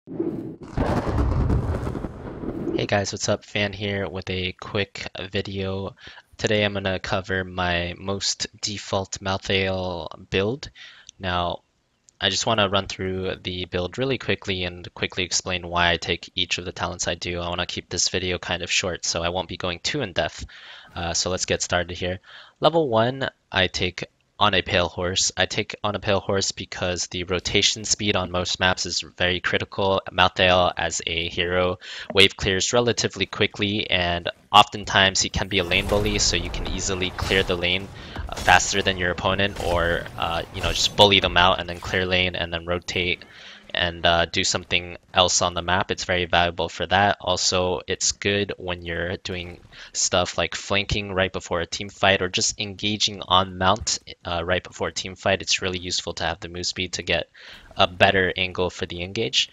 Hey guys, what's up? Fan here with a quick video. Today I'm going to cover my most default Malthael build. Now, I just want to run through the build really quickly and quickly explain why I take each of the talents I do. I want to keep this video kind of short, so I won't be going too in depth. So let's get started here. Level 1, I take on a pale horse. I take on a pale horse because the rotation speed on most maps is very critical. Malthael as a hero wave clears relatively quickly, and oftentimes he can be a lane bully, so you can easily clear the lane faster than your opponent, or just bully them out and then clear lane and then rotate and do something else on the map. It's very valuable for that. Also, it's good when you're doing stuff like flanking right before a team fight or just engaging on mount right before a team fight. It's really useful to have the move speed to get a better angle for the engage.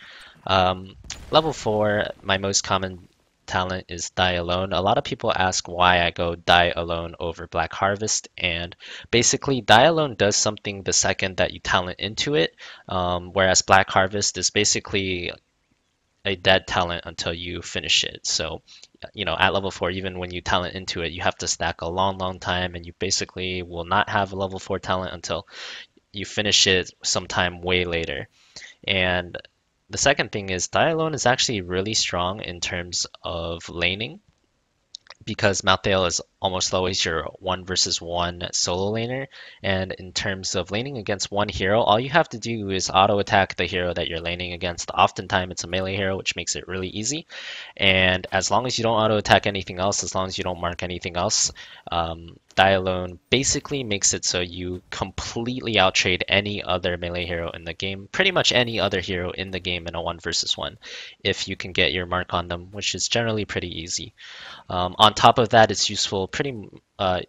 Um, Level 4, my most common talent is Die Alone. A lot of people ask why I go Die Alone over Black Harvest, and basically Die Alone does something the second that you talent into it, whereas Black Harvest is basically a dead talent until you finish it. So, at level 4, even when you talent into it, you have to stack a long, long time, and you basically will not have a level 4 talent until you finish it sometime way later. And the second thing is Die Alone is actually really strong in terms of laning because Malthael is almost always your one versus one solo laner. And in terms of laning against one hero, all you have to do is auto attack the hero that you're laning against. Oftentimes it's a melee hero, which makes it really easy. And as long as you don't auto attack anything else, as long as you don't mark anything else, Die Alone basically makes it so you completely outtrade any other melee hero in the game, pretty much any other hero in the game in a one versus one, if you can get your mark on them, which is generally pretty easy. On top of that, it's useful pretty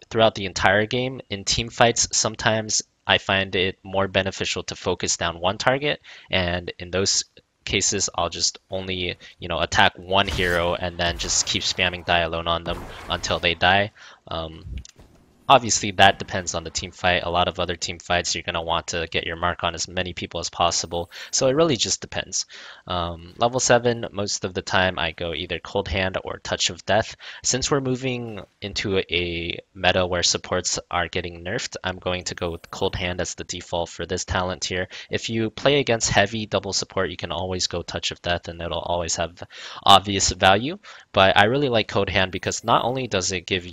throughout the entire game. In team fights, sometimes I find it more beneficial to focus down one target, and in those cases, I'll just only, attack one hero and then just keep spamming Die Alone on them until they die. Um, Obviously, that depends on the team fight. A lot of other team fights, you're going to want to get your mark on as many people as possible. So it really just depends. Level 7, most of the time, I go either Cold Hand or Touch of Death. Since we're moving into a meta where supports are getting nerfed, I'm going to go with Cold Hand as the default for this talent here. If you play against heavy double support, you can always go Touch of Death and it'll always have obvious value. But I really like Cold Hand because not only does it give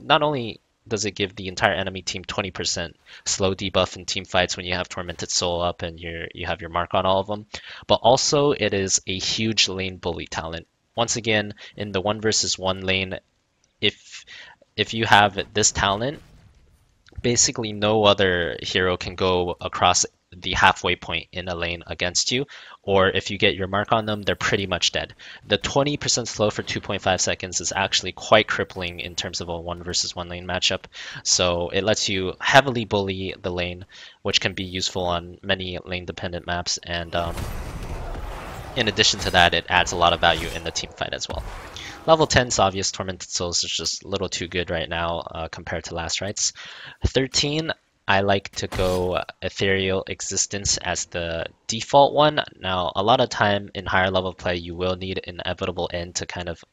not only does it give the entire enemy team 20% slow debuff in team fights when you have Tormented Soul up and you have your mark on all of them, but also it is a huge lane bully talent. Once again, in the one versus one lane, if if you have this talent, basically no other hero can go across the halfway point in a lane against you, or if you get your mark on them, they're pretty much dead. The 20% slow for 2.5 seconds is actually quite crippling in terms of a one versus one lane matchup. So it lets you heavily bully the lane, which can be useful on many lane dependent maps. And in addition to that, it adds a lot of value in the team fight as well. Level 10's obvious Tormented Souls is just a little too good right now compared to last rights. 13, I like to go Ethereal Existence as the default one. Now, a lot of time in higher level play, you will need Inevitable End to kind of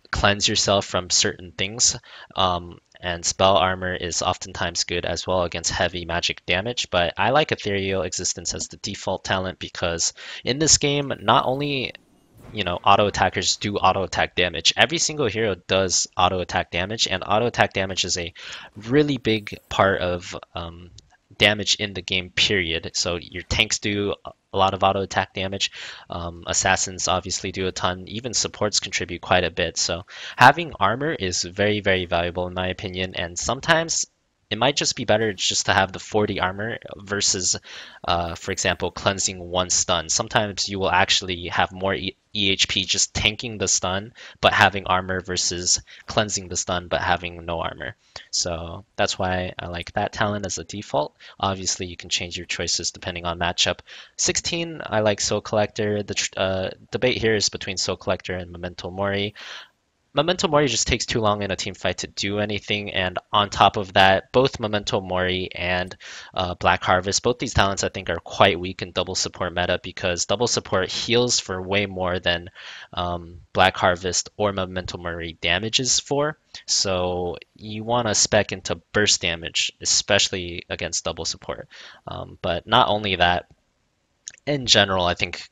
cleanse yourself from certain things. And Spell Armor is oftentimes good as well against heavy magic damage, but I like Ethereal Existence as the default talent because in this game, not only auto attackers do auto attack damage. Every single hero does auto attack damage, and auto attack damage is a really big part of damage in the game, period. So your tanks do a lot of auto attack damage. Assassins obviously do a ton. Even supports contribute quite a bit. So having armor is very, very valuable in my opinion, and sometimes it might just be better just to have the 40 armor versus, for example, cleansing one stun. Sometimes you will actually have more EHP just tanking the stun, but having armor versus cleansing the stun, but having no armor. So that's why I like that talent as a default. Obviously, you can change your choices depending on matchup. 16, I like Soul Collector. The debate here is between Soul Collector and Memento Mori. Memento Mori just takes too long in a team fight to do anything, and on top of that, both Memento Mori and Black Harvest, both these talents I think are quite weak in double support meta because double support heals for way more than Black Harvest or Memento Mori damages for. So you want to spec into burst damage, especially against double support. But not only that, in general, I think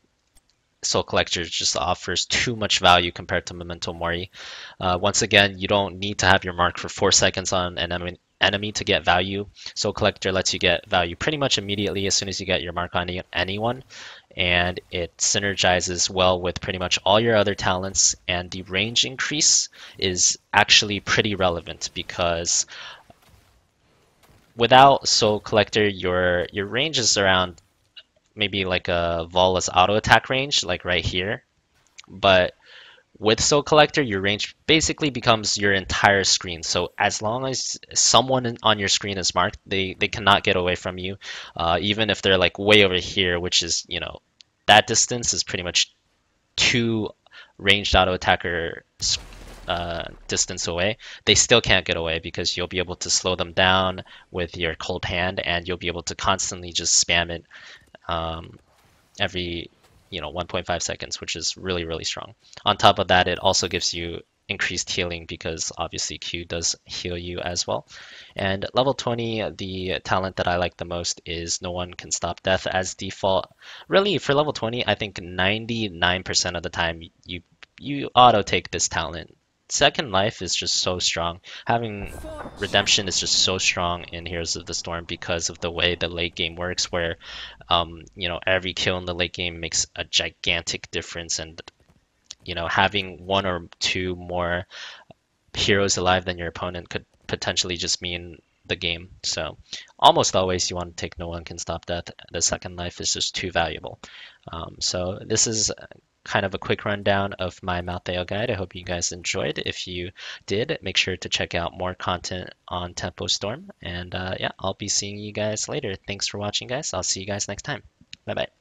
Soul Collector just offers too much value compared to Memento Mori. Once again, you don't need to have your mark for 4 seconds on an enemy to get value. Soul Collector lets you get value pretty much immediately as soon as you get your mark on anyone, and it synergizes well with pretty much all your other talents, and the range increase is actually pretty relevant because without Soul Collector, your range is around maybe like a Vala's auto attack range, like right here. But with Soul Collector, your range basically becomes your entire screen. So as long as someone on your screen is marked, they cannot get away from you. Even if they're like way over here, which is, that distance is pretty much two ranged auto attacker distance away, they still can't get away because you'll be able to slow them down with your cold hand and you'll be able to constantly just spam it um, every 1.5 seconds, which is really, really strong. On top of that, it also gives you increased healing because obviously Q does heal you as well. And level 20, the talent that I like the most is No One Can Stop Death as default. Really, for level 20, I think 99% of the time you auto take this talent. Second Life is just so strong. Having Redemption is just so strong in Heroes of the Storm because of the way the late game works, where every kill in the late game makes a gigantic difference, and having one or two more heroes alive than your opponent could potentially just mean the game. So almost always you want to take No One Can Stop Death. The Second Life is just too valuable. So this is kind of a quick rundown of my Malthael guide. I hope you guys enjoyed. If you did, make sure to check out more content on Tempo Storm. And yeah, I'll be seeing you guys later. Thanks for watching, guys. I'll see you guys next time. Bye bye.